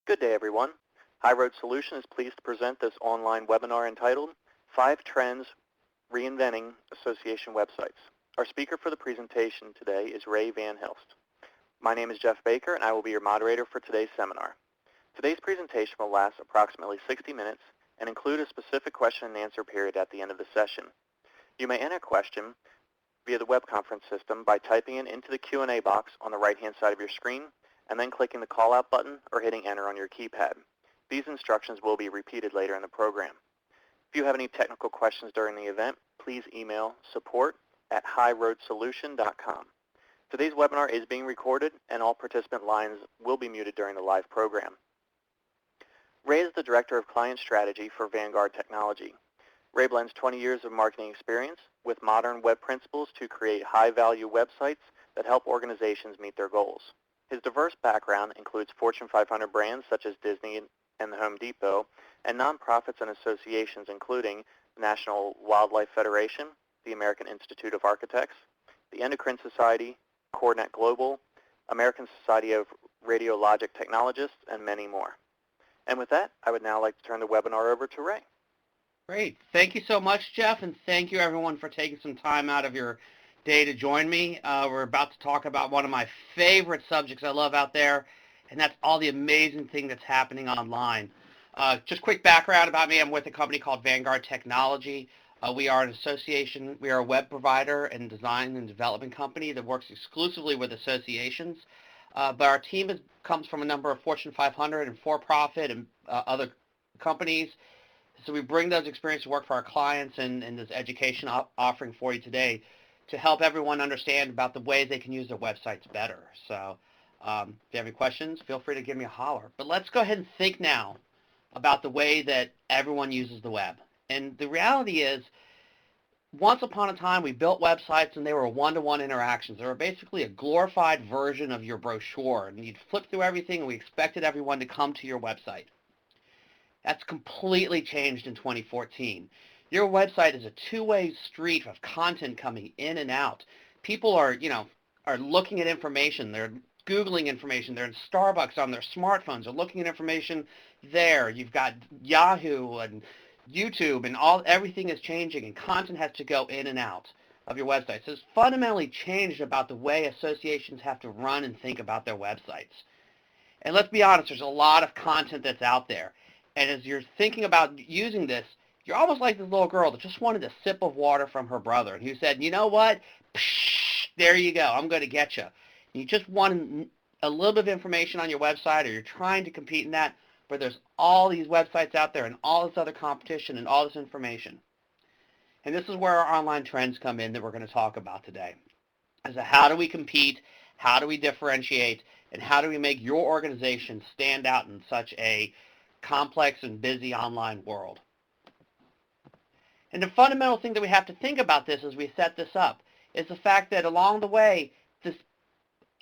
Good day, everyone. HighRoad Solution is pleased to present this online webinar entitled 5 Trends Reinventing Association Websites. Our speaker for the presentation today is Ray Van Hilst. My name is Jeff Baker, and I will be your moderator for today's seminar. Today's presentation will last approximately 60 minutes and include a specific question and answer period at the end of the session. You may enter a question via the web conference system by typing it into the Q&A box on the right-hand side of your screen and then clicking the call-out button or hitting enter on your keypad. These instructions will be repeated later in the program. If you have any technical questions during the event, please email support@highroadsolution.com. Today's webinar is being recorded, and all participant lines will be muted during the live program. Ray is the Director of Client Strategy for Vanguard Technology. Ray blends 20 years of marketing experience with modern web principles to create high-value websites that help organizations meet their goals. His diverse background includes Fortune 500 brands such as Disney and the Home Depot, and nonprofits and associations including the National Wildlife Federation, the American Institute of Architects, the Endocrine Society, CoreNet Global, American Society of Radiologic Technologists, and many more. And with that, I would now like to turn the webinar over to Ray. Great. Thank you so much, Jeff, and thank you, everyone, for taking some time out of your day to join me. We're about to talk about one of my favorite subjects I love out there, and that's all the amazing thing that's happening online. Just quick background about me. I'm with a company called Vanguard Technology. We are an association. We are a web provider and design and development company that works exclusively with associations. But our team comes from a number of Fortune 500 and for-profit and other companies. So we bring those experiences to work for our clients and this education offering for you today to help everyone understand about the ways they can use their websites better. So if you have any questions, feel free to give me a holler. But let's go ahead and think now about the way that everyone uses the web. And the reality is, once upon a time, we built websites and they were one-to-one interactions. They were basically a glorified version of your brochure. And you'd flip through everything and we expected everyone to come to your website. That's completely changed in 2014. Your website is a two-way street of content coming in and out. People are looking at information. They're Googling information. They're in Starbucks on their smartphones. They're looking at information there. You've got Yahoo and YouTube, and everything is changing, and content has to go in and out of your website. So it's fundamentally changed about the way associations have to run and think about their websites. And let's be honest, there's a lot of content that's out there. And as you're thinking about using this, you're almost like this little girl that just wanted a sip of water from her brother, and who said, you know what? Psh, there you go. I'm going to get you. And you just want a little bit of information on your website, or you're trying to compete in that, but there's all these websites out there and all this other competition and all this information. And this is where our online trends come in that we're going to talk about today. As to how do we compete, how do we differentiate, and how do we make your organization stand out in such a complex and busy online world. And the fundamental thing that we have to think about this as we set this up is the fact that along the way,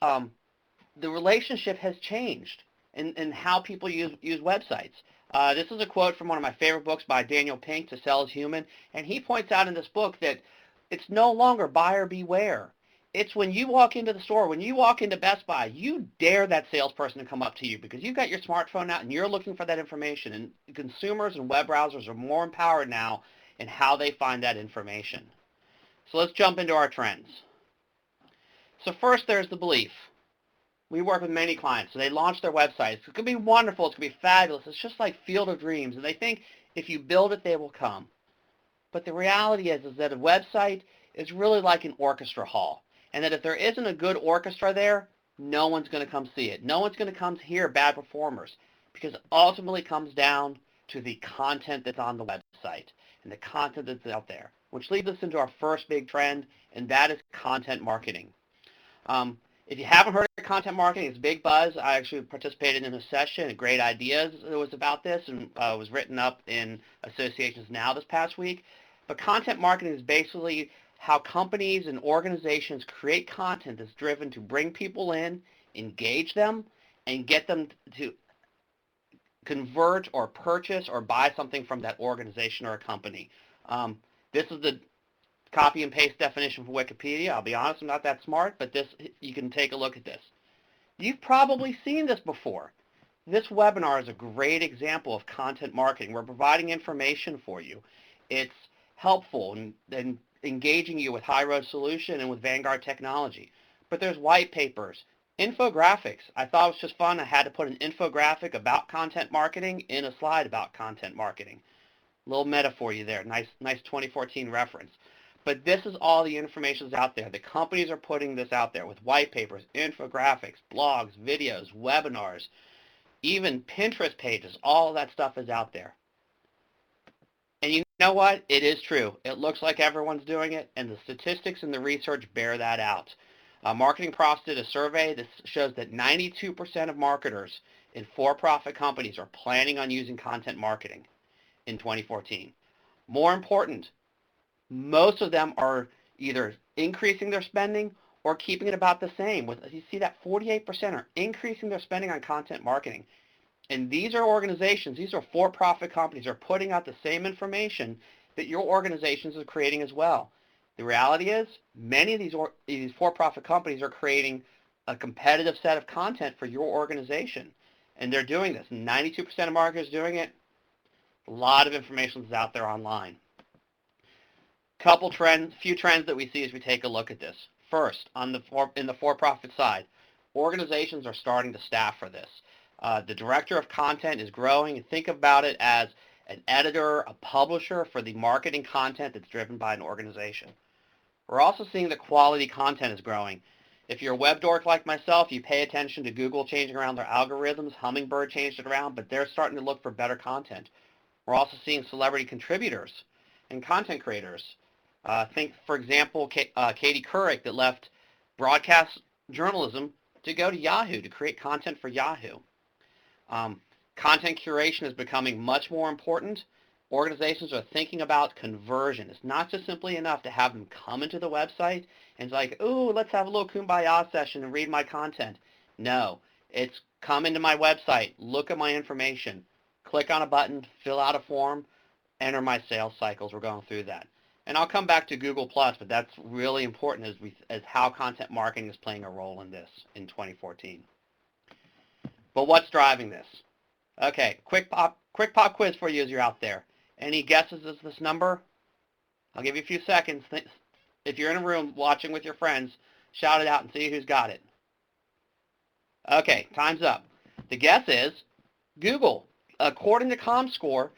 the relationship has changed in how people use websites. This is a quote from one of my favorite books by Daniel Pink, To Sell is Human, and he points out in this book that it's no longer buyer beware. It's when you walk into the store, when you walk into Best Buy, you dare that salesperson to come up to you because you've got your smartphone out and you're looking for that information. And consumers and web browsers are more empowered now in how they find that information. So let's jump into our trends. So first, there's the belief. We work with many clients, so they launch their websites. It's going to be wonderful. It's going to be fabulous. It's just like Field of Dreams. And they think if you build it, they will come. But the reality is that a website is really like an orchestra hall. And that if there isn't a good orchestra there, no one's going to come see it. No one's going to come hear bad performers, because it ultimately comes down to the content that's on the website and the content that's out there, which leads us into our first big trend, and that is content marketing. If you haven't heard of content marketing, it's a big buzz. I actually participated in a session, and Great Ideas that was about this, and was written up in Associations Now this past week. But content marketing is basically how companies and organizations create content that's driven to bring people in, engage them, and get them to convert or purchase or buy something from that organization or a company. This is the copy and paste definition from Wikipedia. I'll be honest, I'm not that smart, but you can take a look at this. You've probably seen this before. This webinar is a great example of content marketing. We're providing information for you. It's helpful in engaging you with HighRoad Solution and with Vanguard technology. But there's white papers, infographics. I thought it was just fun. I had to put an infographic about content marketing in a slide about content marketing. A little meta for you there. Nice 2014 reference. But this is all the information that's out there. The companies are putting this out there with white papers, infographics, blogs, videos, webinars, even Pinterest pages. All of that stuff is out there. And you know what? It is true. It looks like everyone's doing it, and the statistics and the research bear that out. Marketing Profs did a survey that shows that 92% of marketers in for-profit companies are planning on using content marketing in 2014. More important, most of them are either increasing their spending or keeping it about the same. You see that 48% are increasing their spending on content marketing. And these are organizations, these are for-profit companies, are putting out the same information that your organizations are creating as well. The reality is, many of these for-profit companies are creating a competitive set of content for your organization. And they're doing this. 92% of marketers doing it. A lot of information is out there online. Few trends that we see as we take a look at this. First, in the for-profit side, organizations are starting to staff for this. The director of content is growing, and think about it as an editor, a publisher for the marketing content that's driven by an organization. We're also seeing that quality content is growing. If you're a web dork like myself, you pay attention to Google changing around their algorithms. Hummingbird changed it around, but they're starting to look for better content. We're also seeing celebrity contributors and content creators. Think, for example, Katie Couric that left broadcast journalism to go to Yahoo to create content for Yahoo. Content curation is becoming much more important. Organizations are thinking about conversion. It's not just simply enough to have them come into the website and it's like, ooh, let's have a little kumbaya session and read my content. No, it's come into my website, look at my information, click on a button, fill out a form, enter my sales cycles. We're going through that. And I'll come back to Google+, but that's really important as how content marketing is playing a role in this in 2014. But what's driving this? Okay, quick pop quiz for you as you're out there. Any guesses as this number? I'll give you a few seconds. If you're in a room watching with your friends, shout it out and see who's got it. Okay, time's up. The guess is Google. According to ComScore,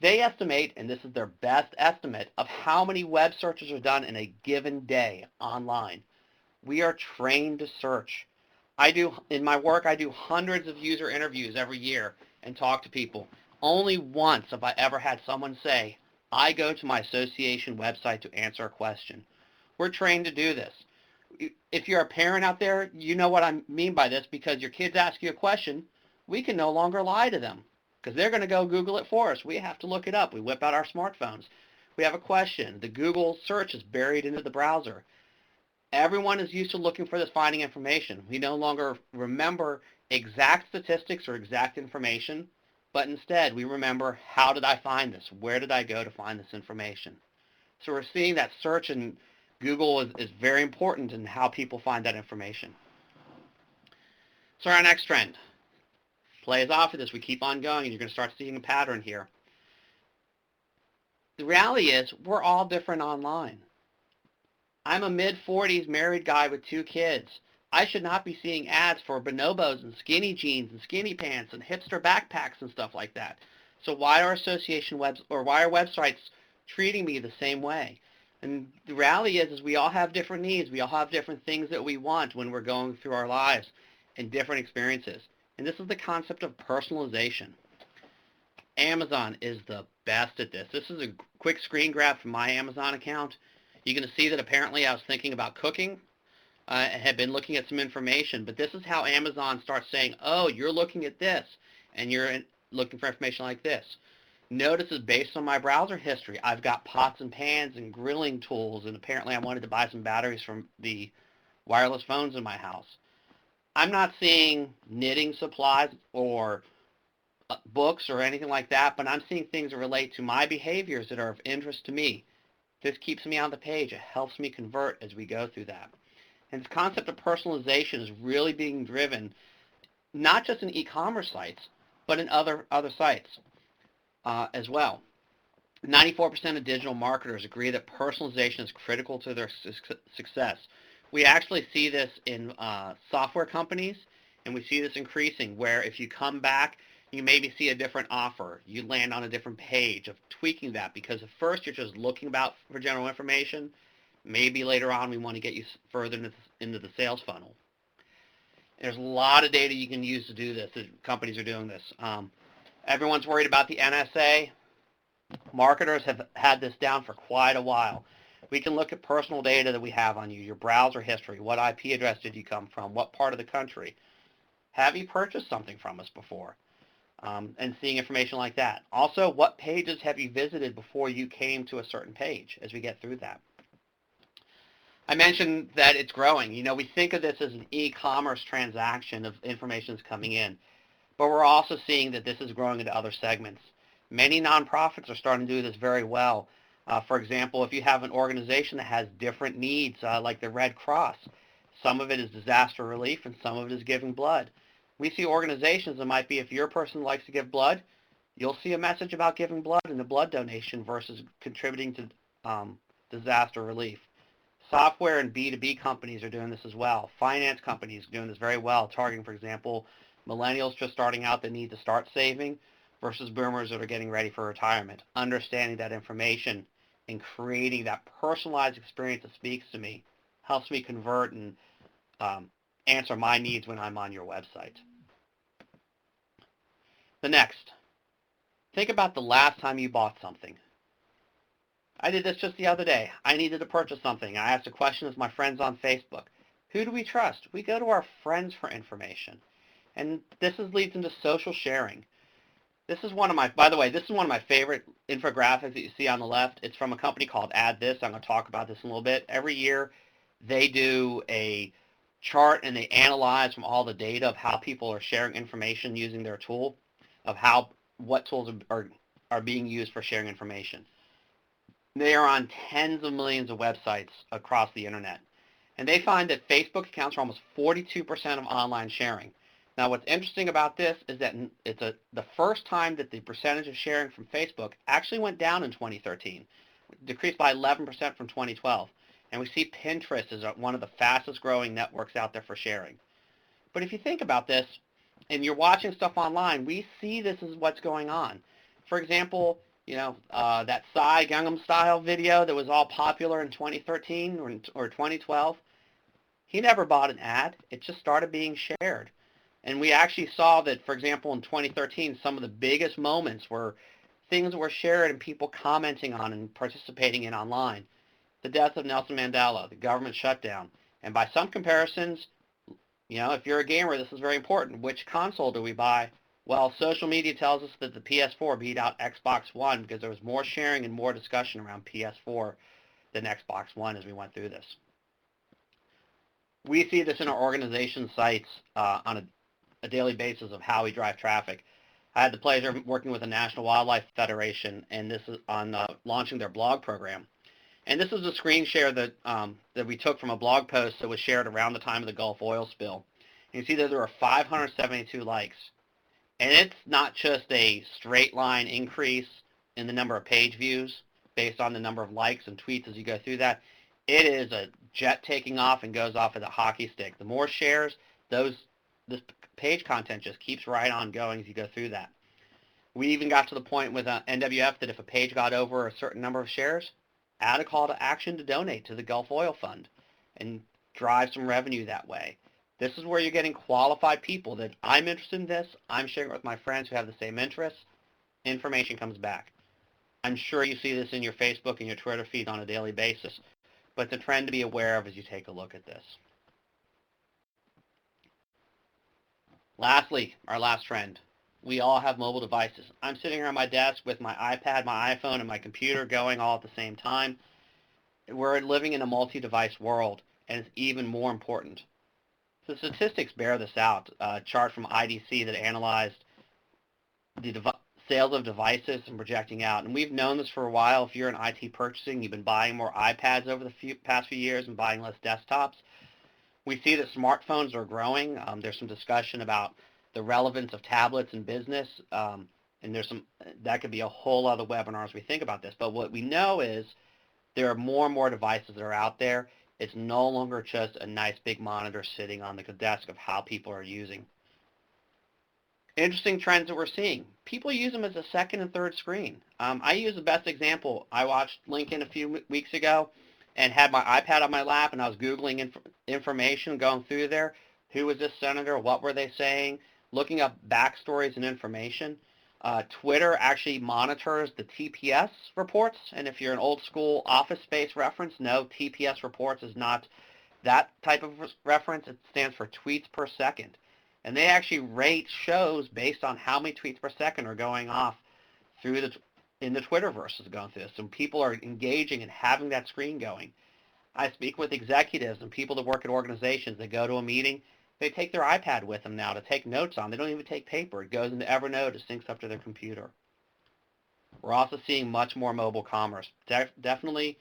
they estimate, and this is their best estimate, of how many web searches are done in a given day online. We are trained to search. In my work, I do hundreds of user interviews every year and talk to people. Only once have I ever had someone say, I go to my association website to answer a question. We're trained to do this. If you're a parent out there, you know what I mean by this, because your kids ask you a question, we can no longer lie to them because they're going to go Google it for us. We have to look it up. We whip out our smartphones. We have a question. The Google search is buried into the browser. Everyone is used to looking for this, finding information. We no longer remember exact statistics or exact information, but instead we remember, how did I find this? Where did I go to find this information? So we're seeing that search in Google is very important in how people find that information. So our next trend plays off of this. We keep on going, and you're going to start seeing a pattern here. The reality is we're all different online. I'm a mid-40s married guy with 2 kids. I should not be seeing ads for bonobos and skinny jeans and skinny pants and hipster backpacks and stuff like that. So why are why are websites treating me the same way? And the reality is we all have different needs. We all have different things that we want when we're going through our lives and different experiences. And this is the concept of personalization. Amazon is the best at this. This is a quick screen grab from my Amazon account. You're going to see that apparently I was thinking about cooking and had been looking at some information, but this is how Amazon starts saying, oh, you're looking at this, and you're looking for information like this. Notice it's based on my browser history. I've got pots and pans and grilling tools, and apparently I wanted to buy some batteries from the wireless phones in my house. I'm not seeing knitting supplies or books or anything like that, but I'm seeing things that relate to my behaviors that are of interest to me. This keeps me on the page. It helps me convert as we go through that. And this concept of personalization is really being driven not just in e-commerce sites, but in other sites as well. 94% of digital marketers agree that personalization is critical to their success. We actually see this in software companies, and we see this increasing, where if you come back, you maybe see a different offer. You land on a different page of tweaking that, because at first you're just looking for general information. Maybe later on we want to get you further into the sales funnel. There's a lot of data you can use to do this. Companies are doing this. Everyone's worried about the NSA. Marketers have had this down for quite a while. We can look at personal data that we have on you, your browser history, what IP address did you come from, what part of the country. Have you purchased something from us before? And seeing information like that. Also, what pages have you visited before you came to a certain page as we get through that? I mentioned that it's growing. We think of this as an e-commerce transaction of information that's coming in, but we're also seeing that this is growing into other segments. Many nonprofits are starting to do this very well. For example, if you have an organization that has different needs, like the Red Cross, some of it is disaster relief and some of it is giving blood. We see organizations that might be, if you're a person who likes to give blood, you'll see a message about giving blood and a blood donation versus contributing to disaster relief. Software and B2B companies are doing this as well. Finance companies are doing this very well, targeting, for example, millennials just starting out that need to start saving versus boomers that are getting ready for retirement. Understanding that information and creating that personalized experience that speaks to me helps me convert and answer my needs when I'm on your website. The next, think about the last time you bought something. I did this just the other day. I needed to purchase something. I asked a question of my friends on Facebook. Who do we trust? We go to our friends for information. And this leads into social sharing. By the way, this is one of my favorite infographics that you see on the left. It's from a company called Add This. I'm going to talk about this in a little bit. Every year, they do a chart and they analyze from all the data of how people are sharing information using their tool, of what tools are being used for sharing information. They are on tens of millions of websites across the internet. And they find that Facebook accounts for almost 42% of online sharing. Now, what's interesting about this is that it's the first time that the percentage of sharing from Facebook actually went down in 2013, decreased by 11% from 2012. And we see Pinterest as one of the fastest growing networks out there for sharing. But if you think about this, and you're watching stuff online, we see this is what's going on. For example, that Psy Gangnam Style video that was all popular in 2013 or 2012, he never bought an ad. It just started being shared. And we actually saw that, for example, in 2013, some of the biggest moments were things that were shared and people commenting on and participating in online. The death of Nelson Mandela, the government shutdown. And by some comparisons, if you're a gamer, this is very important. Which console do we buy? Well, social media tells us that the PS4 beat out Xbox One because there was more sharing and more discussion around PS4 than Xbox One as we went through this. We see this in our organization sites on a daily basis of how we drive traffic. I had the pleasure of working with the National Wildlife Federation, and this is on launching their blog program. And this is a screen share that we took from a blog post that was shared around the time of the Gulf oil spill. And you see that there were 572 likes. And it's not just a straight line increase in the number of page views based on the number of likes and tweets as you go through that. It is a jet taking off and goes off as a hockey stick. The more shares, this page content just keeps right on going as you go through that. We even got to the point with NWF that if a page got over a certain number of shares, add a call to action to donate to the Gulf Oil Fund and drive some revenue that way. This is where you're getting qualified people that I'm interested in this, I'm sharing it with my friends who have the same interests, information comes back. I'm sure you see this in your Facebook and your Twitter feed on a daily basis, but it's a trend to be aware of as you take a look at this. Lastly, our last trend. We all have mobile devices. I'm sitting here on my desk with my iPad, my iPhone, and my computer going all at the same time. We're living in a multi-device world, and it's even more important. The statistics bear this out. A chart from IDC that analyzed the sales of devices and projecting out. And we've known this for a while. If you're in IT purchasing, you've been buying more iPads over the past few years and buying less desktops. We see that smartphones are growing. There's some discussion about the relevance of tablets in business, and that could be a whole other webinar as we think about this. But what we know is there are more and more devices that are out there. It's no longer just a nice big monitor sitting on the desk of how people are using. Interesting trends that we're seeing. People use them as a second and third screen. I use the best example. I watched Lincoln a few weeks ago and had my iPad on my lap, and I was Googling information, going through there. Who was this senator? What were they saying? Looking up backstories and information. Twitter actually monitors the TPS reports, and if you're an old school Office Space reference, no, TPS reports is not that type of reference. It stands for tweets per second. And they actually rate shows based on how many tweets per second are going off in the Twitterverse is going through this. And people are engaging and having that screen going. I speak with executives and people that work at organizations that go to a meeting. They take their iPad with them now to take notes on. They don't even take paper. It goes into Evernote. It syncs up to their computer. We're also seeing much more mobile commerce. Definitely,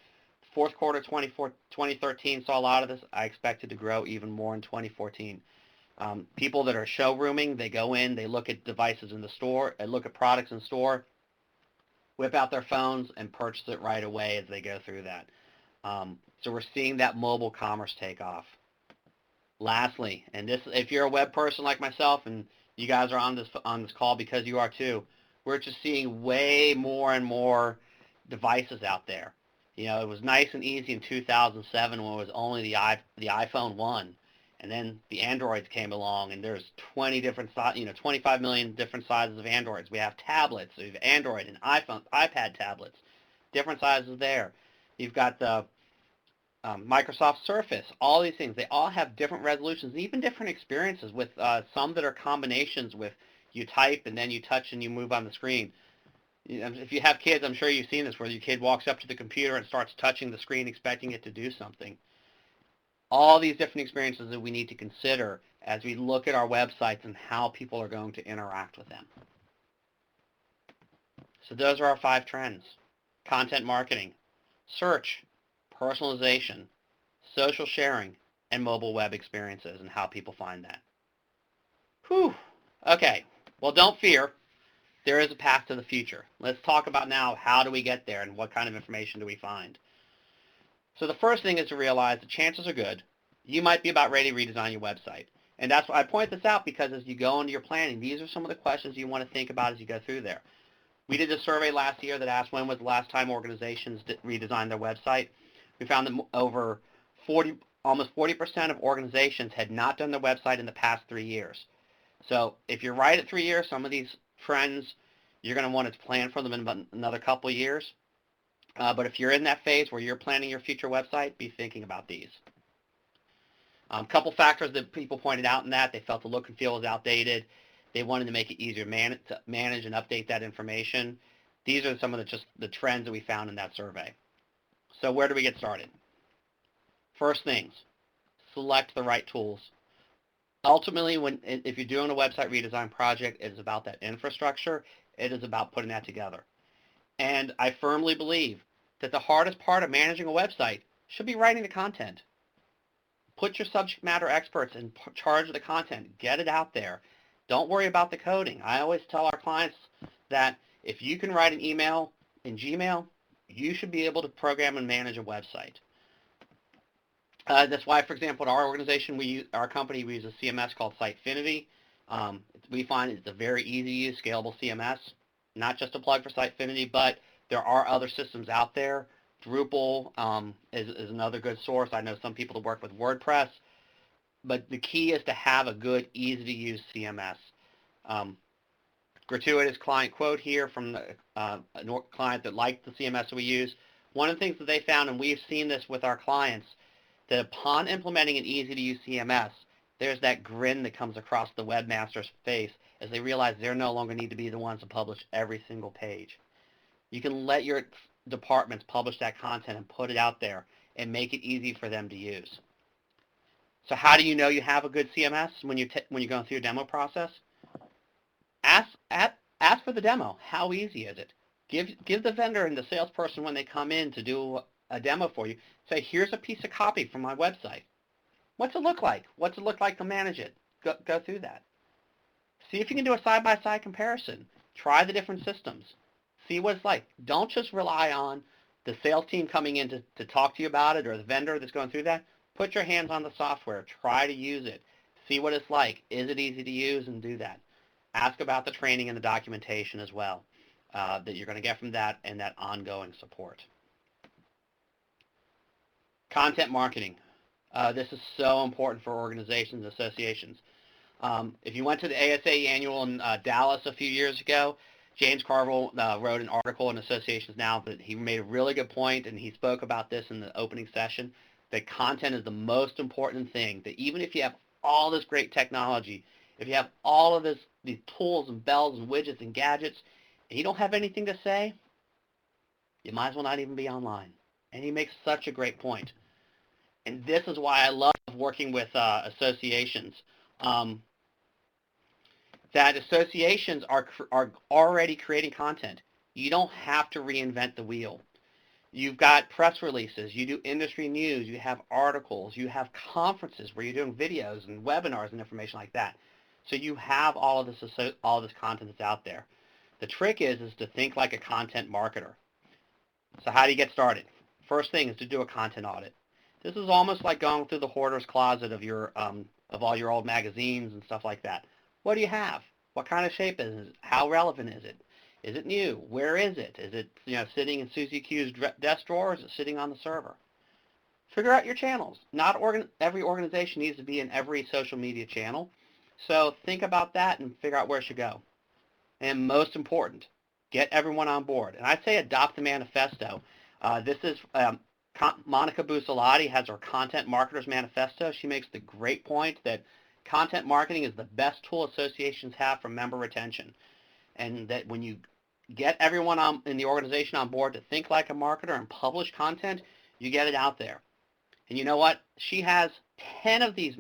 fourth quarter 2013 saw a lot of this. I expect it to grow even more in 2014. People that are showrooming, they go in, they look at devices in the store, they look at products in the store, whip out their phones, and purchase it right away as they go through that. So we're seeing that mobile commerce take off. Lastly, and this, if you're a web person like myself, and you guys are on this call because you are too, we're just seeing way more and more devices out there. You know, it was nice and easy in 2007 when it was only the iPhone 1. And then the Androids came along, and there's 25 million different sizes of Androids. We have tablets. So we have Android and iPhone, iPad tablets, different sizes there. You've got the Microsoft Surface, all these things. They all have different resolutions, even different experiences with some that are combinations with you type and then you touch and you move on the screen. If you have kids, I'm sure you've seen this, where your kid walks up to the computer and starts touching the screen expecting it to do something. All these different experiences that we need to consider as we look at our websites and how people are going to interact with them. So those are our 5 trends: content marketing, search, personalization, social sharing, and mobile web experiences and how people find that. Whew. Okay. Well, don't fear. There is a path to the future. Let's talk about now, how do we get there and what kind of information do we find? So the first thing is to realize the chances are good you might be about ready to redesign your website. And that's why I point this out, because as you go into your planning, these are some of the questions you want to think about as you go through there. We did a survey last year that asked when was the last time organizations redesigned their website. We found that almost 40% of organizations had not done their website in the past 3 years. So if you're right at 3 years, some of these trends, you're going to want to plan for them in about another couple of years. But if you're in that phase where you're planning your future website, be thinking about these. A couple factors that people pointed out in that: they felt the look and feel was outdated. They wanted to make it easier to manage and update that information. These are some of the trends that we found in that survey. So where do we get started? First things, select the right tools. Ultimately, if you're doing a website redesign project, it is about that infrastructure. It is about putting that together. And I firmly believe that the hardest part of managing a website should be writing the content. Put your subject matter experts in charge of the content. Get it out there. Don't worry about the coding. I always tell our clients that if you can write an email in Gmail, you should be able to program and manage a website. That's why, for example, at our organization, our company, we use a CMS called Sitefinity. We find it's a very easy-to-use, scalable CMS. Not just a plug for Sitefinity, but there are other systems out there. Drupal is another good source. I know some people that work with WordPress, but the key is to have a good, easy-to-use CMS. Gratuitous client quote here from a client that liked the CMS that we use. One of the things that they found, and we've seen this with our clients, that upon implementing an easy-to-use CMS, there's that grin that comes across the webmaster's face as they realize they no longer need to be the ones to publish every single page. You can let your departments publish that content and put it out there and make it easy for them to use. So how do you know you have a good CMS when you're going through a demo process? Ask for the demo. How easy is it? Give the vendor and the salesperson, when they come in to do a demo for you, say, here's a piece of copy from my website. What's it look like? What's it look like to manage it? Go through that. See if you can do a side-by-side comparison. Try the different systems. See what it's like. Don't just rely on the sales team coming in to talk to you about it or the vendor that's going through that. Put your hands on the software. Try to use it. See what it's like. Is it easy to use? And do that. Ask about the training and the documentation as well that you're going to get from that and that ongoing support. Content marketing. This is so important for organizations and associations. If you went to the ASA annual in Dallas a few years ago, James Carville wrote an article in Associations Now, but he made a really good point, and he spoke about this in the opening session, that content is the most important thing, that even if you have all this great technology, if you have all of these tools and bells and widgets and gadgets, and you don't have anything to say, you might as well not even be online. And he makes such a great point. And this is why I love working with associations. That associations are already creating content. You don't have to reinvent the wheel. You've got press releases, you do industry news, you have articles, you have conferences where you're doing videos and webinars and information like that. So you have all of this content that's out there. The trick is to think like a content marketer. So how do you get started? First thing is to do a content audit. This is almost like going through the hoarder's closet of all your old magazines and stuff like that. What do you have? What kind of shape is it? How relevant is it? Is it new? Where is it? Is it sitting in Susie Q's desk drawer, or is it sitting on the server? Figure out your channels. Not every organization needs to be in every social media channel. So think about that and figure out where it should go. And most important, get everyone on board. And I'd say adopt the manifesto. This is Monica Busolati has her Content Marketers Manifesto. She makes the great point that content marketing is the best tool associations have for member retention. And that when you get everyone in the organization on board to think like a marketer and publish content, you get it out there. And you know what? She has 10 of these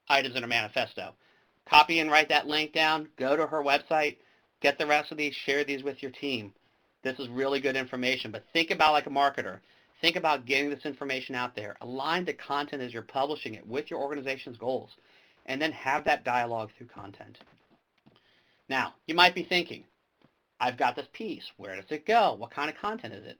items in her manifesto. Copy and write that link down, go to her website, get the rest of these, share these with your team. This is really good information, but think about like a marketer. Think about getting this information out there. Align the content as you're publishing it with your organization's goals, and then have that dialogue through content. Now, you might be thinking, I've got this piece. Where does it go? What kind of content is it?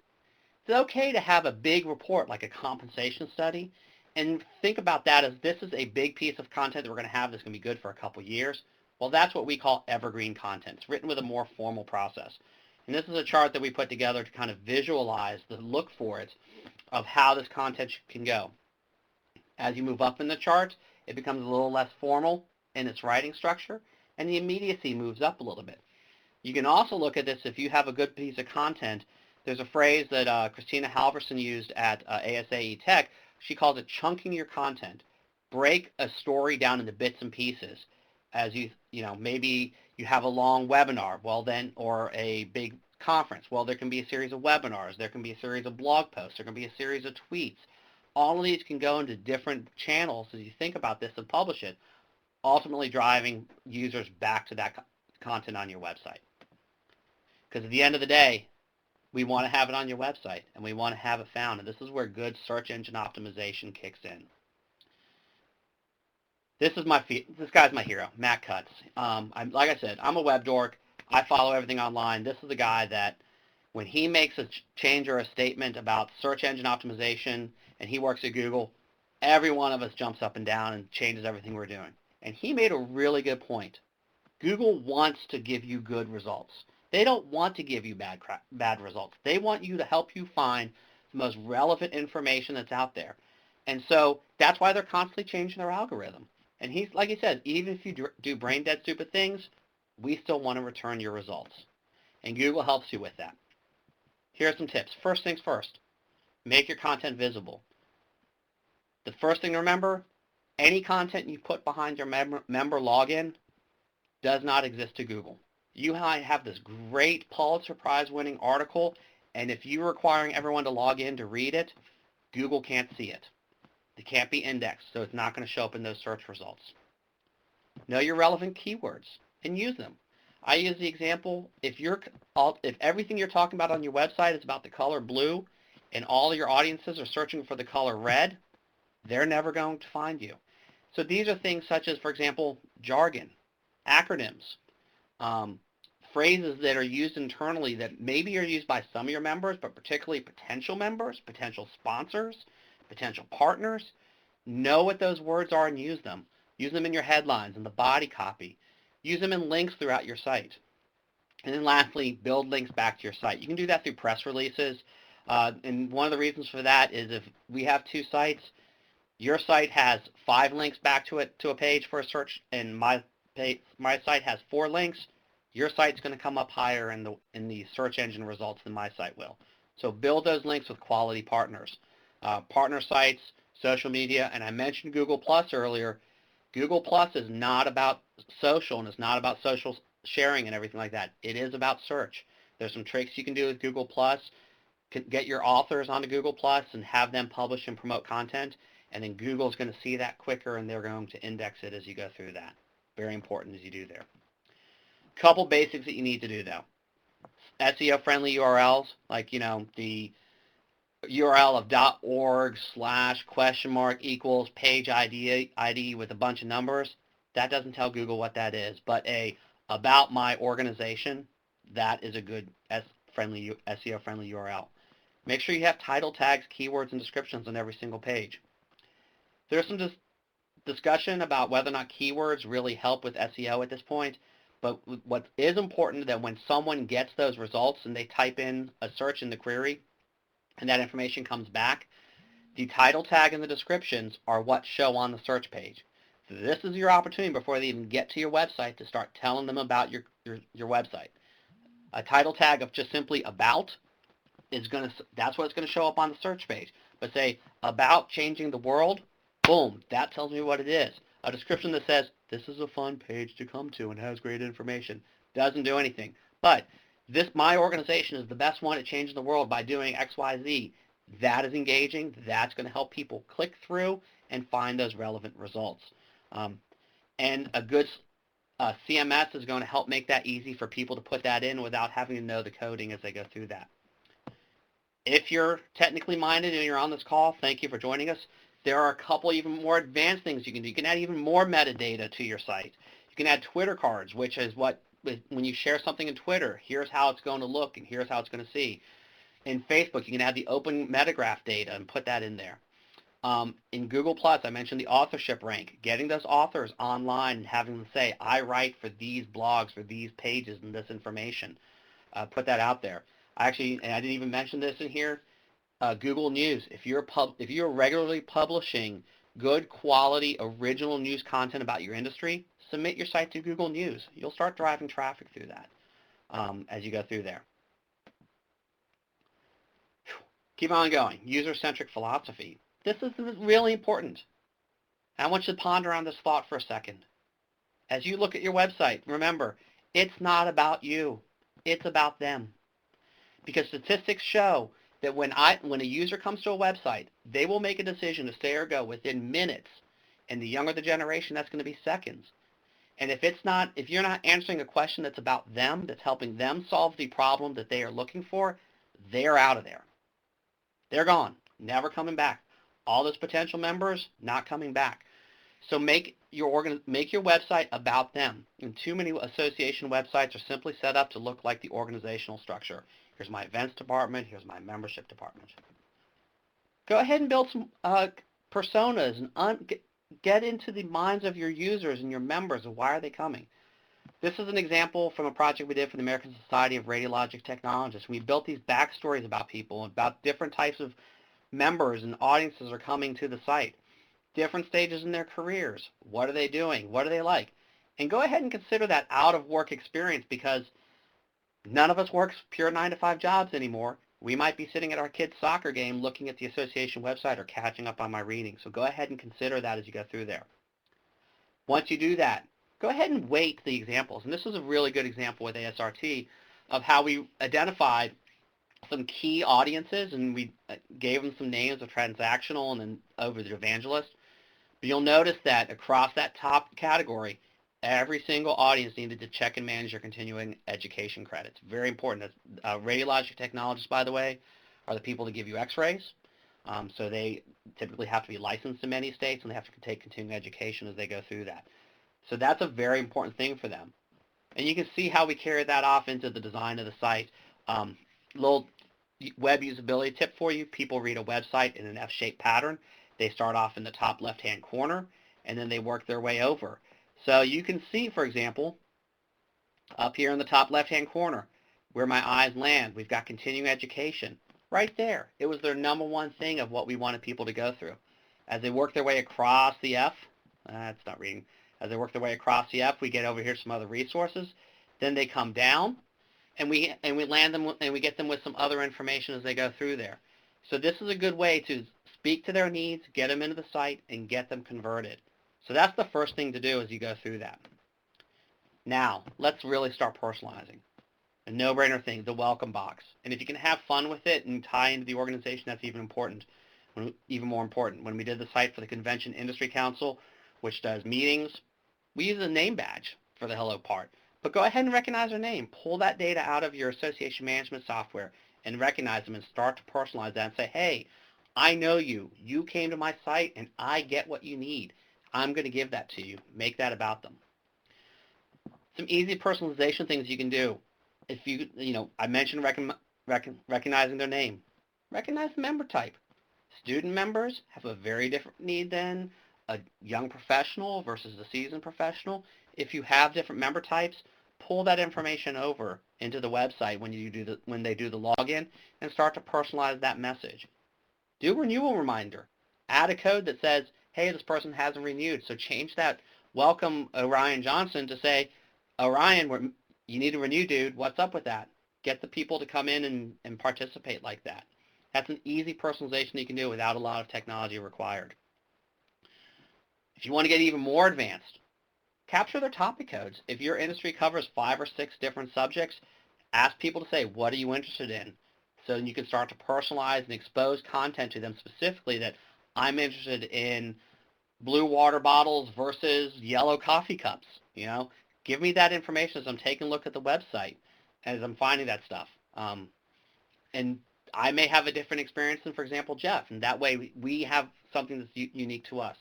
It's okay to have a big report like a compensation study, and think about that as this is a big piece of content that we're going to have that's going to be good for a couple years. Well, that's what we call evergreen content. It's written with a more formal process. And this is a chart that we put together to kind of visualize the look for it of how this content can go. As you move up in the chart, it becomes a little less formal in its writing structure, and the immediacy moves up a little bit. You can also look at this if you have a good piece of content. There's a phrase that Christina Halverson used at ASAE Tech. She calls it chunking your content. Break a story down into bits and pieces. As maybe you have a long webinar, well then, or a big conference. Well, there can be a series of webinars. There can be a series of blog posts. There can be a series of tweets. All of these can go into different channels as you think about this and publish it, ultimately driving users back to that content on your website. Because at the end of the day, we want to have it on your website, and we want to have it found, and this is where good search engine optimization kicks in. This guy's my hero, Matt Cutts. Like I said, I'm a web dork. I follow everything online. This is the guy that when he makes a change or a statement about search engine optimization, and he works at Google, every one of us jumps up and down and changes everything we're doing. And he made a really good point. Google wants to give you good results. They don't want to give you bad results. They want you to help you find the most relevant information that's out there. And so that's why they're constantly changing their algorithm. And he's, like he said, even if you do brain dead stupid things, we still want to return your results. And Google helps you with that. Here are some tips. First things first, make your content visible. The first thing to remember, any content you put behind your member login does not exist to Google. You might have this great Pulitzer Prize winning article, and if you're requiring everyone to log in to read it, Google can't see it. It can't be indexed, so it's not going to show up in those search results. Know your relevant keywords and use them. I use the example, if everything you're talking about on your website is about the color blue, and all of your audiences are searching for the color red, they're never going to find you. So these are things such as, for example, jargon. acronyms, phrases that are used internally that maybe are used by some of your members, but particularly potential members, potential sponsors, potential partners. Know what those words are and use them. Use them in your headlines, in the body copy. Use them in links throughout your site. And then lastly, build links back to your site. You can do that through press releases. And one of the reasons for that is if we have 2 sites, your site has 5 links back to a page for a search, and my site has 4 links, your site's going to come up higher in the search engine results than my site will. So build those links with quality partners. Partner sites, social media, and I mentioned Google Plus earlier. Google Plus is not about social, and it's not about social sharing and everything like that. It is about search. There's some tricks you can do with Google Plus. Get your authors onto Google Plus and have them publish and promote content, and then Google's going to see that quicker, and they're going to index it as you go through that. Very important as you do there. Couple basics that you need to do, though. SEO-friendly URLs, like, the URL of .org / equals page ID with a bunch of numbers. That doesn't tell Google what that is, but about my organization, that is a good SEO-friendly URL. Make sure you have title tags, keywords, and descriptions on every single page. There's some discussion about whether or not keywords really help with SEO at this point, but what is important is that when someone gets those results and they type in a search in the query and that information comes back, the title tag and the descriptions are what show on the search page. So this is your opportunity before they even get to your website to start telling them about your website. A title tag of just simply about that's what's going to show up on the search page. But say, about changing the world, boom, that tells me what it is. A description that says, this is a fun page to come to and has great information, doesn't do anything. But my organization is the best one at changing the world by doing X, Y, Z. That is engaging. That's going to help people click through and find those relevant results. And a good CMS is going to help make that easy for people to put that in without having to know the coding as they go through that. If you're technically minded and you're on this call, thank you for joining us. There are a couple even more advanced things you can do. You can add even more metadata to your site. You can add Twitter cards, which is when you share something in Twitter, here's how it's going to look and here's how it's going to see. In Facebook, you can add the open metagraph data and put that in there. In Google Plus, I mentioned the authorship rank, getting those authors online and having them say, I write for these blogs, for these pages, and this information. Put that out there. Actually, and I didn't even mention this in here, Google News. If you're regularly publishing good quality original news content about your industry, submit your site to Google News. You'll start driving traffic through that as you go through there. Keep on going. User-centric philosophy. This is really important. I want you to ponder on this thought for a second. As you look at your website, remember, it's not about you. It's about them. Because statistics show that when a user comes to a website, they will make a decision to stay or go within minutes. And the younger the generation, that's going to be seconds. And if you're not answering a question that's about them, that's helping them solve the problem that they are looking for, they're out of there. They're gone, never coming back. All those potential members, not coming back. So make your website about them. And too many association websites are simply set up to look like the organizational structure. Here's my events department. Here's my membership department. Go ahead and build some personas and get into the minds of your users and your members of why are they coming. This is an example from a project we did for the American Society of Radiologic Technologists. We built these backstories about people, about different types of members and audiences are coming to the site. Different stages in their careers. What are they doing? What do they like? And go ahead and consider that out-of-work experience because none of us works pure 9-to-5 jobs anymore. We might be sitting at our kid's soccer game looking at the association website or catching up on my reading. So go ahead and consider that as you go through there. Once you do that, go ahead and weight the examples. And this is a really good example with ASRT of how we identified some key audiences and we gave them some names of transactional and then over the evangelist. But you'll notice that across that top category, every single audience needed to check and manage their continuing education credits. Very important. Radiologic technologists, by the way, are the people that give you x-rays. So they typically have to be licensed in many states and they have to take continuing education as they go through that. So that's a very important thing for them. And you can see how we carry that off into the design of the site. Little web usability tip for you. People read a website in an F-shaped pattern. They start off in the top left-hand corner, and then they work their way over. So you can see, for example, up here in the top left-hand corner, where my eyes land, we've got continuing education. Right there. It was their number one thing of what we wanted people to go through. As they work their way across the F, it's not reading. As they work their way across the F, we get over here some other resources. Then they come down, and we land them, and we get them with some other information as they go through there. So this is a good way to speak to their needs, get them into the site, and get them converted. So that's the first thing to do as you go through that. Now, let's really start personalizing. A no-brainer thing, the welcome box. And if you can have fun with it and tie into the organization, that's even more important. When we did the site for the Convention Industry Council, which does meetings, we use a name badge for the hello part. But go ahead and recognize their name. Pull that data out of your association management software and recognize them and start to personalize that and say, hey, I know you. You came to my site and I get what you need. I'm going to give that to you. Make that about them. Some easy personalization things you can do. If I mentioned recognizing their name. Recognize the member type. Student members have a very different need than a young professional versus a seasoned professional. If you have different member types, pull that information over into the website when they do the login and start to personalize that message. Do a renewal reminder. Add a code that says, hey, this person hasn't renewed, so change that welcome Orion Johnson to say, Orion, you need to renew, dude. What's up with that? Get the people to come in and participate like that. That's an easy personalization that you can do without a lot of technology required. If you want to get even more advanced, capture their topic codes. If your industry covers 5 or 6 different subjects, ask people to say, what are you interested in? So you can start to personalize and expose content to them specifically that I'm interested in blue water bottles versus yellow coffee cups. Give me that information as I'm taking a look at the website, as I'm finding that stuff. And I may have a different experience than, for example, Jeff, and that way we have something that's unique to us.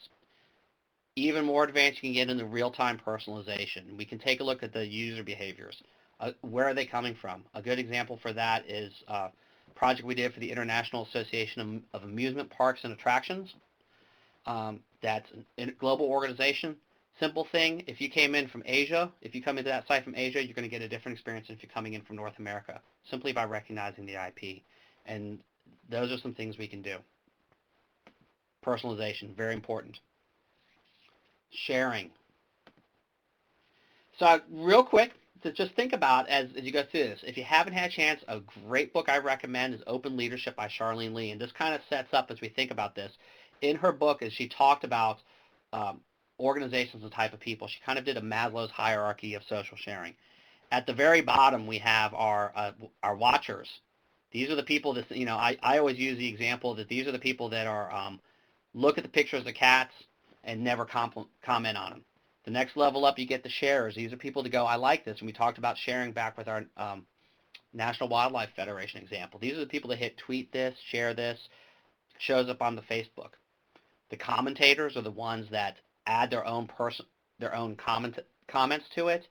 Even more advanced, you can get into real-time personalization. We can take a look at the user behaviors. Where are they coming from? A good example for that is a project we did for the International Association of Amusement Parks and Attractions. That's a global organization. Simple thing, if you came in from Asia, if you come into that site from Asia, you're going to get a different experience than if you're coming in from North America, simply by recognizing the IP. And those are some things we can do. Personalization, very important. Sharing. So real quick, to just think about as you go through this, if you haven't had a chance, a great book I recommend is Open Leadership by Charlene Lee. And this kind of sets up as we think about this. In her book, as she talked about organizations and type of people, she kind of did a Maslow's hierarchy of social sharing. At the very bottom, we have our watchers. These are the people that, I always use the example that these are the people that are look at the pictures of cats and never comment on them. The next level up, you get the sharers. These are people that go, I like this. And we talked about sharing back with our National Wildlife Federation example. These are the people that hit tweet this, share this, shows up on the Facebook. The commentators are the ones that add their own comments to it.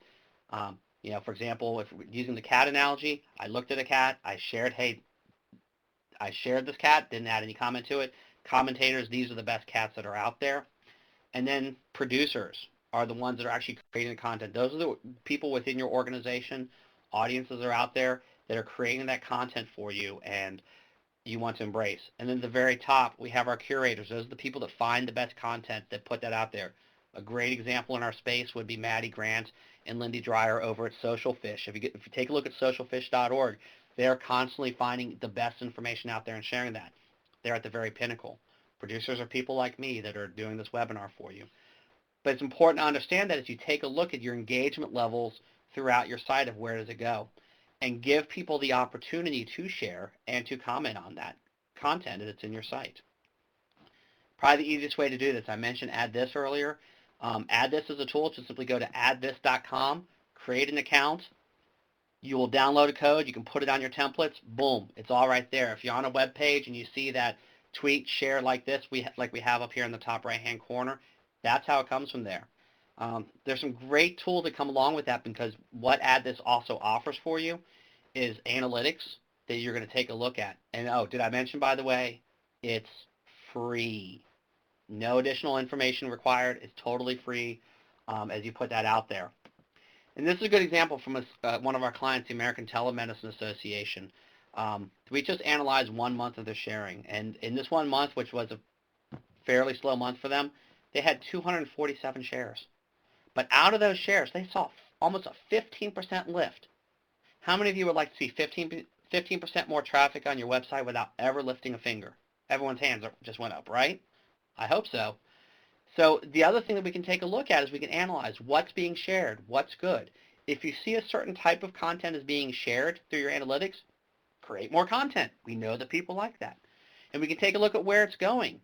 For example, if we're using the cat analogy, I looked at a cat, I shared this cat, didn't add any comment to it. Commentators, these are the best cats that are out there. And then producers are the ones that are actually creating the content. Those are the people within your organization, audiences are out there that are creating that content for you and you want to embrace. And then at the very top, we have our curators. Those are the people that find the best content that put that out there. A great example in our space would be Maddie Grant and Lindy Dreyer over at Social Fish. If you take a look at socialfish.org, they're constantly finding the best information out there and sharing that. They're at the very pinnacle. Producers are people like me that are doing this webinar for you. But it's important to understand that as you take a look at your engagement levels throughout your site of where does it go, and give people the opportunity to share and to comment on that content that's in your site. Probably the easiest way to do this, I mentioned Add This earlier. Add This as a tool, just simply go to addthis.com, create an account. You will download a code. You can put it on your templates. Boom, it's all right there. If you're on a web page and you see that tweet, share like this, like we have up here in the top right-hand corner, that's how it comes from there. There's some great tools that come along with that, because what this also offers for you is analytics that you're going to take a look at. And oh, did I mention, by the way, it's free. No additional information required. It's totally free as you put that out there. And this is a good example from one of our clients, the American Telemedicine Association. We just analyzed 1 month of their sharing. And in this 1 month, which was a fairly slow month for them, they had 247 shares. But out of those shares, they saw almost a 15% lift. How many of you would like to see 15% more traffic on your website without ever lifting a finger? Everyone's hands just went up, right? I hope so. So the other thing that we can take a look at is we can analyze what's being shared, what's good. If you see a certain type of content is being shared through your analytics, create more content. We know that people like that. And we can take a look at where it's going.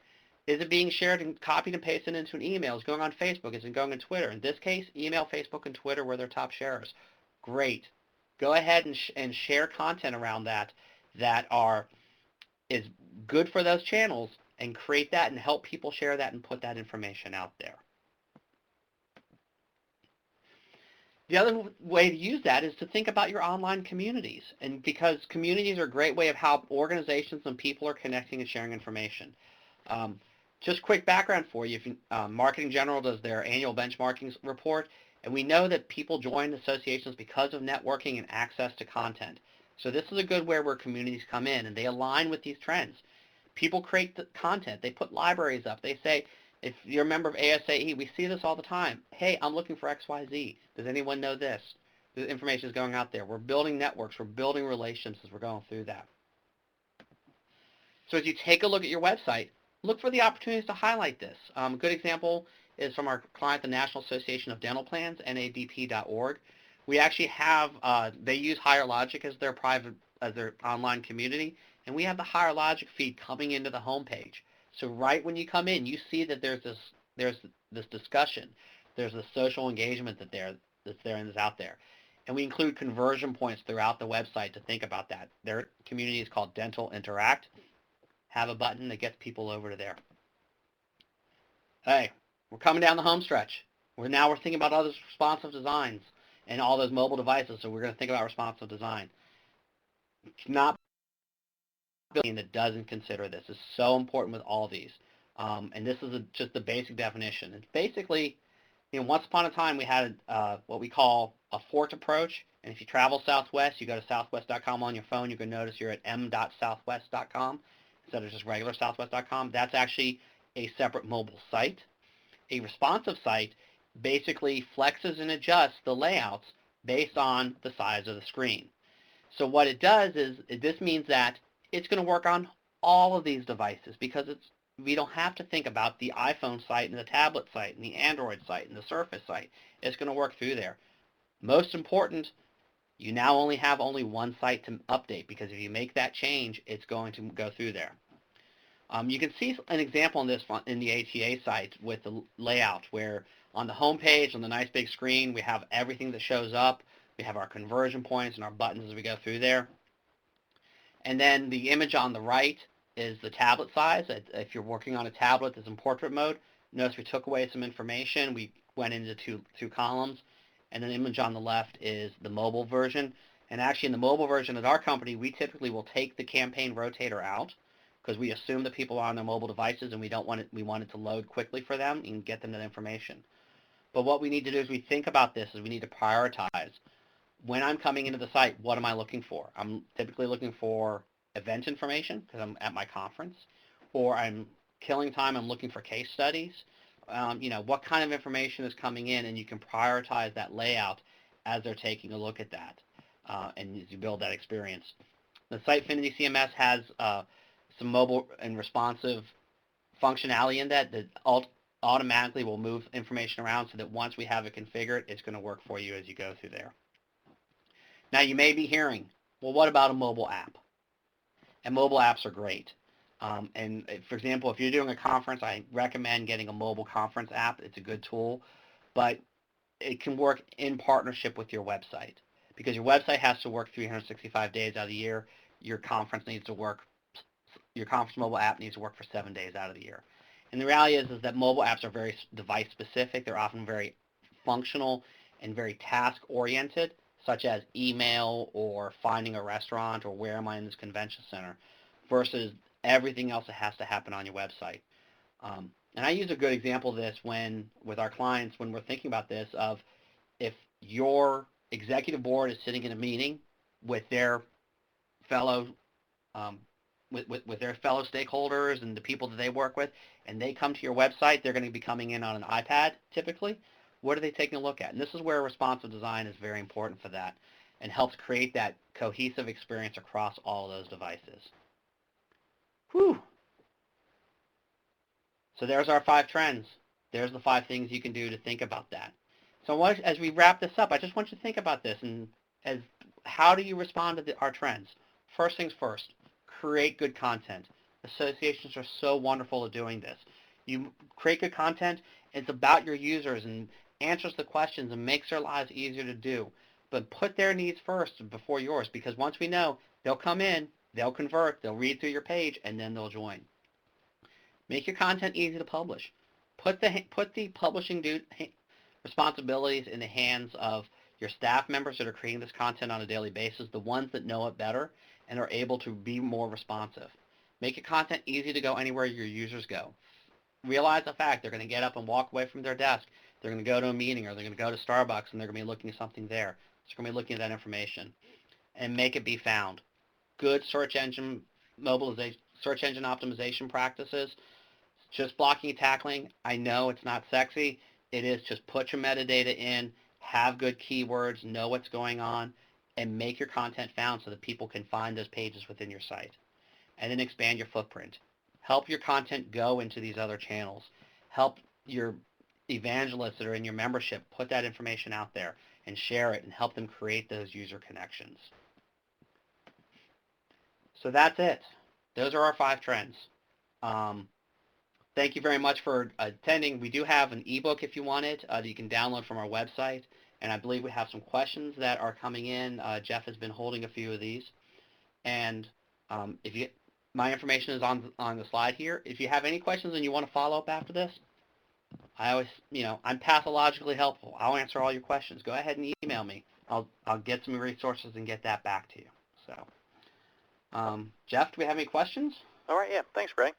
Is it being shared and copied and pasted into an email? Is it going on Facebook? Is it going on Twitter? In this case, email, Facebook, and Twitter were their top sharers. Great. Go ahead and share content around that is good for those channels, and create that and help people share that and put that information out there. The other way to use that is to think about your online communities, and because communities are a great way of how organizations and people are connecting and sharing information. Just quick background for you, Marketing General does their annual benchmarking report, and we know that people join associations because of networking and access to content. So this is a good way where communities come in and they align with these trends. People create the content. They put libraries up. They say, if you're a member of ASAE, we see this all the time. Hey, I'm looking for XYZ. Does anyone know this? The information is going out there. We're building networks. We're building relations as we're going through that. So as you take a look at your website, look for the opportunities to highlight this. A good example is from our client, the National Association of Dental Plans, NADP.org. We actually have, they use HighRoad as their online community, and we have the HighRoad feed coming into the homepage. So right when you come in, you see that there's this discussion, there's this social engagement that's there and is out there. And we include conversion points throughout the website to think about that. Their community is called Dental Interact. Have a button that gets people over to there. Hey, we're coming down the home stretch. We're thinking about all those responsive designs and all those mobile devices, so we're going to think about responsive design. It's not building that doesn't consider this. It's so important with all these. And this is just the basic definition. It's basically, once upon a time we had what we call a fort approach, and if you travel Southwest, you go to southwest.com on your phone, you can notice you're at m.southwest.com instead of just regular southwest.com. That's actually a separate mobile site. A responsive site basically flexes and adjusts the layouts based on the size of the screen. So what it does is, this means that it's going to work on all of these devices, because we don't have to think about the iPhone site and the tablet site and the Android site and the Surface site. It's going to work through there. Most important, you now only have one site to update, because if you make that change, it's going to go through there. You can see an example in this in the ATA site with the layout, where on the home page, on the nice big screen, we have everything that shows up. We have our conversion points and our buttons as we go through there. And then the image on the right is the tablet size. If you're working on a tablet that's in portrait mode, notice we took away some information. We went into two columns. And then the image on the left is the mobile version. And actually in the mobile version at our company, we typically will take the campaign rotator out, because we assume that people are on their mobile devices and we want it to load quickly for them and get them that information. But what we need to do is we think about this, is we need to prioritize. When I'm coming into the site, what am I looking for? I'm typically looking for event information because I'm at my conference, or I'm killing time, I'm looking for case studies. What kind of information is coming in, and you can prioritize that layout as they're taking a look at that, and as you build that experience. The Sitefinity CMS has some mobile and responsive functionality in that automatically will move information around, so that once we have it configured, it's going to work for you as you go through there. Now you may be hearing, well, what about a mobile app? And mobile apps are great. And for example, if you're doing a conference, I recommend getting a mobile conference app. It's a good tool, but it can work in partnership with your website, because your website has to work 365 days out of the year. Your conference mobile app needs to work for 7 days out of the year. And the reality is that mobile apps are very device specific. They're often very functional and very task-oriented, such as email or finding a restaurant or where am I in this convention center, versus everything else that has to happen on your website. And I use a good example of this with our clients when we're thinking about this of if your executive board is sitting in a meeting with their fellow um, with their fellow stakeholders and the people that they work with, and they come to your website, they're going to be coming in on an iPad typically. What are they taking a look at? And this is where responsive design is very important for that and helps create that cohesive experience across all of those devices. Whew. So there's our 5 trends. There's the 5 things you can do to think about that. So as we wrap this up, I just want you to think about this and as how do you respond to our trends? First things first, create good content. Associations are so wonderful at doing this. You create good content, it's about your users and answers the questions and makes their lives easier to do. But put their needs first before yours, because once we know, they'll come in, they'll convert, they'll read through your page, and then they'll join. Make your content easy to publish. Put the publishing responsibilities in the hands of your staff members that are creating this content on a daily basis, the ones that know it better and are able to be more responsive. Make your content easy to go anywhere your users go. Realize the fact they're going to get up and walk away from their desk. They're going to go to a meeting or they're going to go to Starbucks and they're going to be looking at something there. So they're going to be looking at that information. And make it be found. Good search engine optimization practices. Just blocking and tackling, I know it's not sexy. It is just put your metadata in, have good keywords, know what's going on, and make your content found so that people can find those pages within your site. And then expand your footprint. Help your content go into these other channels. Help your evangelists that are in your membership put that information out there and share it and help them create those user connections. So that's it. Those are our 5 trends. Thank you very much for attending. We do have an ebook if you want it that you can download from our website. And I believe we have some questions that are coming in. Jeff has been holding a few of these. And my information is on the slide here. If you have any questions and you want to follow up after this, I always, I'm pathologically helpful. I'll answer all your questions. Go ahead and email me. I'll get some resources and get that back to you. So, Jeff, do we have any questions? All right, yeah, thanks, Ray.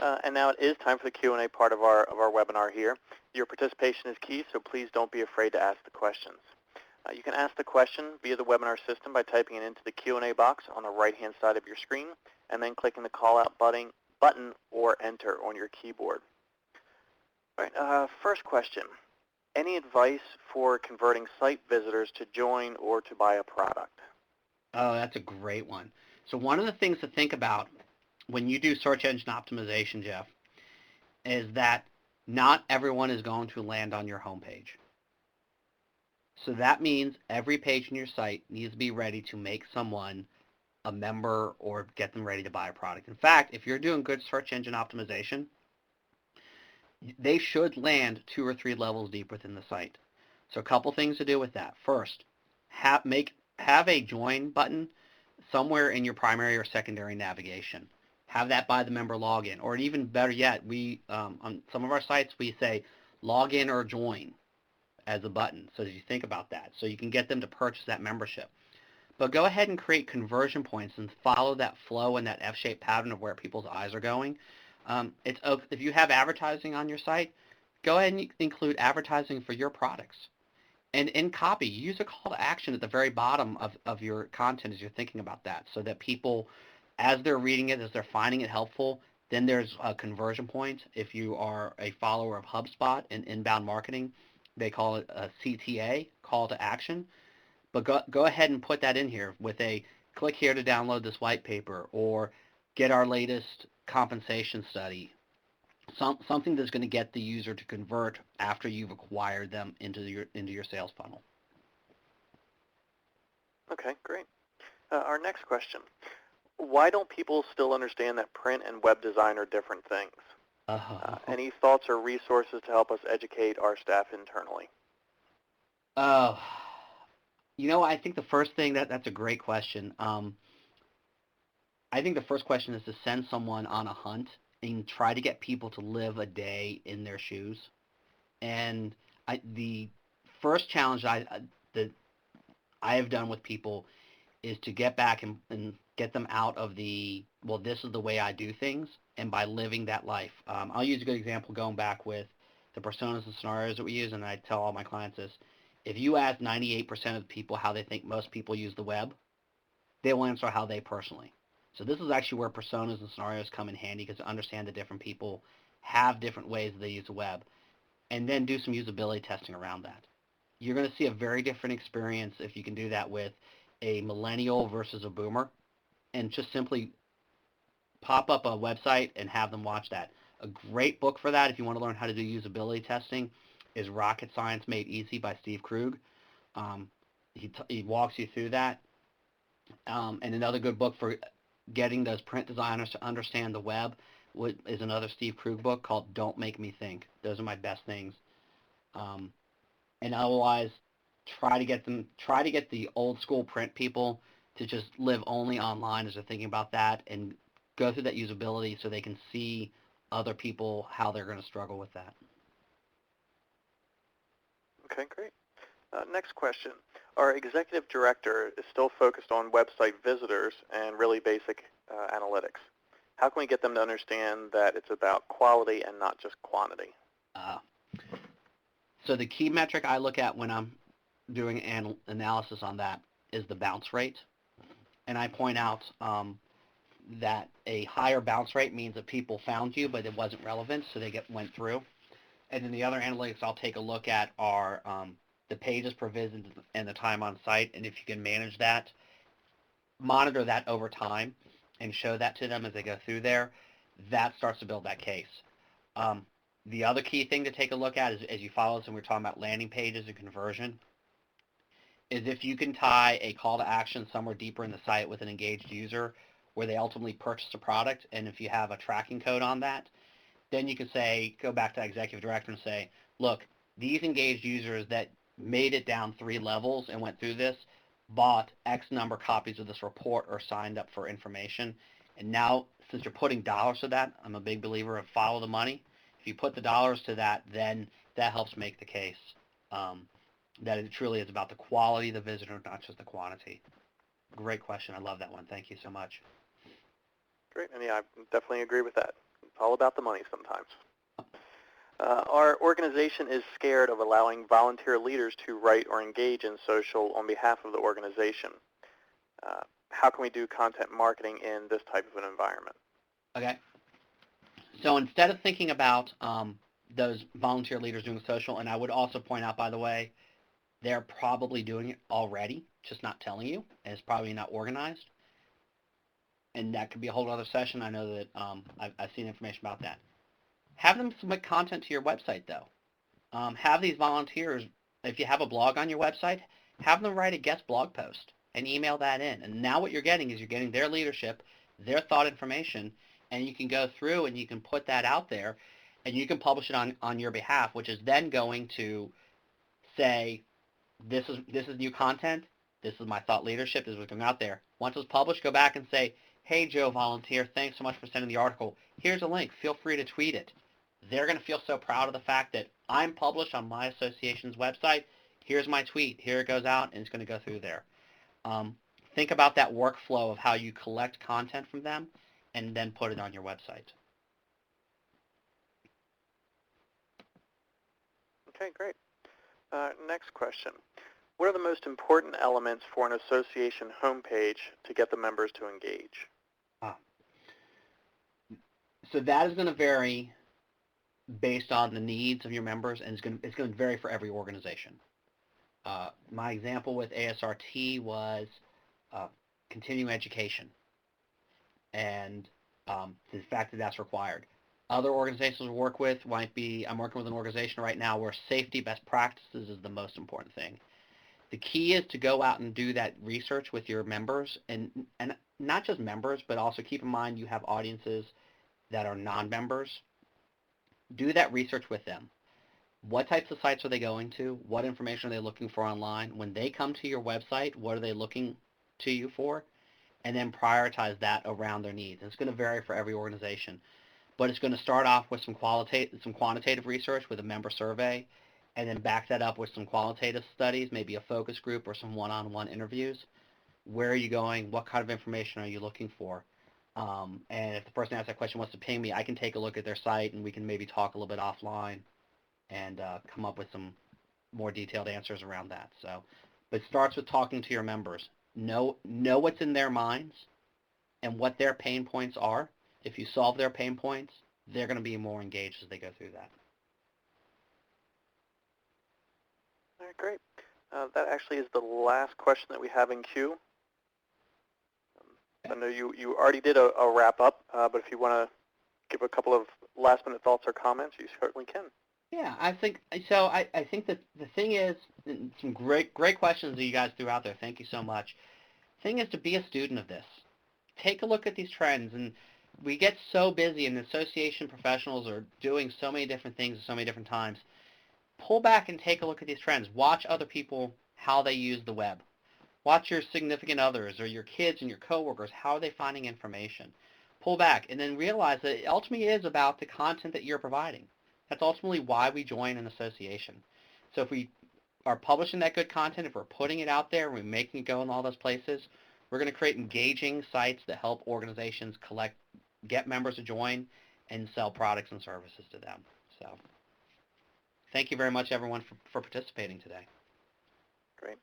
And now it is time for the Q&A part of our webinar here. Your participation is key, so please don't be afraid to ask the questions. You can ask the question via the webinar system by typing it into the Q&A box on the right-hand side of your screen and then clicking the call-out button or enter on your keyboard. All right, first question. Any advice for converting site visitors to join or to buy a product? Oh, that's a great one. So one of the things to think about when you do search engine optimization, Jeff, is that not everyone is going to land on your homepage. So that means every page in your site needs to be ready to make someone a member or get them ready to buy a product. In fact, if you're doing good search engine optimization, they should land 2 or 3 levels deep within the site. So a couple things to do with that. First, have a join button somewhere in your primary or secondary navigation. Have that by the member login, or even better yet, on some of our sites we say login or join as a button. So as you think about that, so you can get them to purchase that membership. But go ahead and create conversion points and follow that flow and that F-shaped pattern of where people's eyes are going. If you have advertising on your site, go ahead and include advertising for your products. And in copy, use a call to action at the very bottom of your content as you're thinking about that, so that people, as they're reading it, as they're finding it helpful, then there's a conversion point. If you are a follower of HubSpot in inbound marketing, they call it a CTA, call to action. But go ahead and put that in here with a click here to download this white paper or get our latest compensation study. Something that's going to get the user to convert after you've acquired them into your sales funnel. Okay, great. Our next question. Why don't people still understand that print and web design are different things? Any thoughts or resources to help us educate our staff internally? I think the first thing, that's a great question. I think the first question is to send someone on a hunt and try to get people to live a day in their shoes. And the first challenge that I have done with people is to get back and get them out of well, this is the way I do things, and by living that life. I'll use a good example going back with the personas and scenarios that we use, and I tell all my clients this. If you ask 98% of the people how they think most people use the web, they will answer how they personally. So this is actually where personas and scenarios come in handy, because to understand that different people have different ways they use the web, and then do some usability testing around that. You're going to see a very different experience if you can do that with a millennial versus a boomer, and just simply pop up a website and have them watch that. A great book for that, if you want to learn how to do usability testing, is Rocket Science Made Easy by Steve Krug. He walks you through that. And another good book for getting those print designers to understand the web is another Steve Krug book called Don't Make Me Think. Those are my best things. And otherwise, try to get the old school print people to just live only online as they're thinking about that, and go through that usability so they can see other people how they're going to struggle with that. Okay, great. Next question. Our executive director is still focused on website visitors and really basic analytics. How can we get them to understand that it's about quality and not just quantity? So the key metric I look at when I'm doing an analysis on that is the bounce rate. And I point out that a higher bounce rate means that people found you, but it wasn't relevant, so they went through. And then the other analytics I'll take a look at are the pages per visit and the time on site. And if you can manage that, monitor that over time, and show that to them as they go through there, that starts to build that case. The other key thing to take a look at is, as you follow us and we're talking about landing pages and conversion, is if you can tie a call to action somewhere deeper in the site with an engaged user where they ultimately purchase a product, and if you have a tracking code on that, then you can say, go back to that executive director and say, look, these engaged users that made it down 3 levels and went through this bought X number of copies of this report or signed up for information. And now, since you're putting dollars to that, I'm a big believer of follow the money. If you put the dollars to that, then that helps make the case that it truly is about the quality of the visitor, not just the quantity. Great question. I love that one. Thank you so much. Great. And yeah, I definitely agree with that. It's all about the money sometimes. Our organization is scared of allowing volunteer leaders to write or engage in social on behalf of the organization. How can we do content marketing in this type of an environment? Okay. So instead of thinking about those volunteer leaders doing social, and I would also point out, by the way, they're probably doing it already, just not telling you, and it's probably not organized. And that could be a whole other session. I know that I've seen information about that. Have them submit content to your website, though. Have these volunteers, if you have a blog on your website, have them write a guest blog post and email that in. And now what you're getting is you're getting their leadership, their thought information, and you can go through and you can put that out there, and you can publish it on your behalf, which is then going to say, this is new content, this is my thought leadership, this is what's going out there. Once it's published, go back and say, hey, Joe Volunteer, thanks so much for sending the article. Here's a link. Feel free to tweet it. They're going to feel so proud of the fact that I'm published on my association's website. Here's my tweet. Here it goes out, and it's going to go through there. Think about that workflow of how you collect content from them and then put it on your website. Okay, great. Next question. What are the most important elements for an association homepage to get the members to engage? So that is going to vary based on the needs of your members, and it's going to vary for every organization. My example with ASRT was continuing education, and the fact that that's required. Other organizations we work with might be, I'm working with an organization right now where safety best practices is the most important thing. The key is to go out and do that research with your members, and not just members, but also keep in mind you have audiences that are non-members. Do that research with them. What types of sites are they going to? What information are they looking for online? When they come to your website, what are they looking to you for? And then prioritize that around their needs. And it's going to vary for every organization. But it's going to start off with some quantitative research with a member survey, and then back that up with some qualitative studies, maybe a focus group or some one-on-one interviews. Where are you going? What kind of information are you looking for? And if the person asks that question wants to ping me, I can take a look at their site and we can maybe talk a little bit offline and come up with some more detailed answers around that. So, but it starts with talking to your members. Know what's in their minds and what their pain points are. If you solve their pain points, they're going to be more engaged as they go through that. All right, great. That actually is the last question that we have in queue. I know you already did a wrap-up, but if you want to give a couple of last-minute thoughts or comments, you certainly can. Yeah, I think so. I think that the thing is, some great questions that you guys threw out there. Thank you so much. The thing is to be a student of this. Take a look at these trends, and we get so busy, and association professionals are doing so many different things at so many different times. Pull back and take a look at these trends. Watch other people, how they use the web. Watch your significant others or your kids and your coworkers, how are they finding information. Pull back and then realize that it ultimately is about the content that you're providing. That's ultimately why we join an association. So if we are publishing that good content, if we're putting it out there and we're making it go in all those places, we're going to create engaging sites that help organizations get members to join and sell products and services to them. So thank you very much, everyone, for participating today. Great.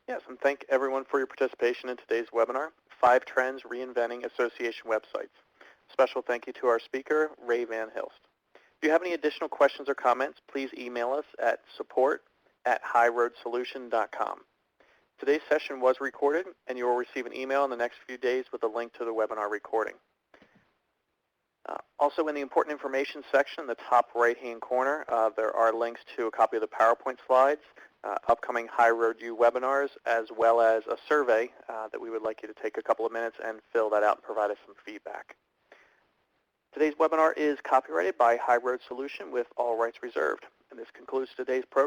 Yes, and thank everyone for your participation in today's webinar, 5 Trends Reinventing Association Websites. Special thank you to our speaker, Ray Van Hilst. If you have any additional questions or comments, please email us at support@highroadsolution.com. Today's session was recorded, and you will receive an email in the next few days with a link to the webinar recording. Also, in the important information section in the top right-hand corner, there are links to a copy of the PowerPoint slides, upcoming HighRoad U webinars, as well as a survey that we would like you to take a couple of minutes and fill that out and provide us some feedback. Today's webinar is copyrighted by HighRoad Solution with all rights reserved. And this concludes today's program.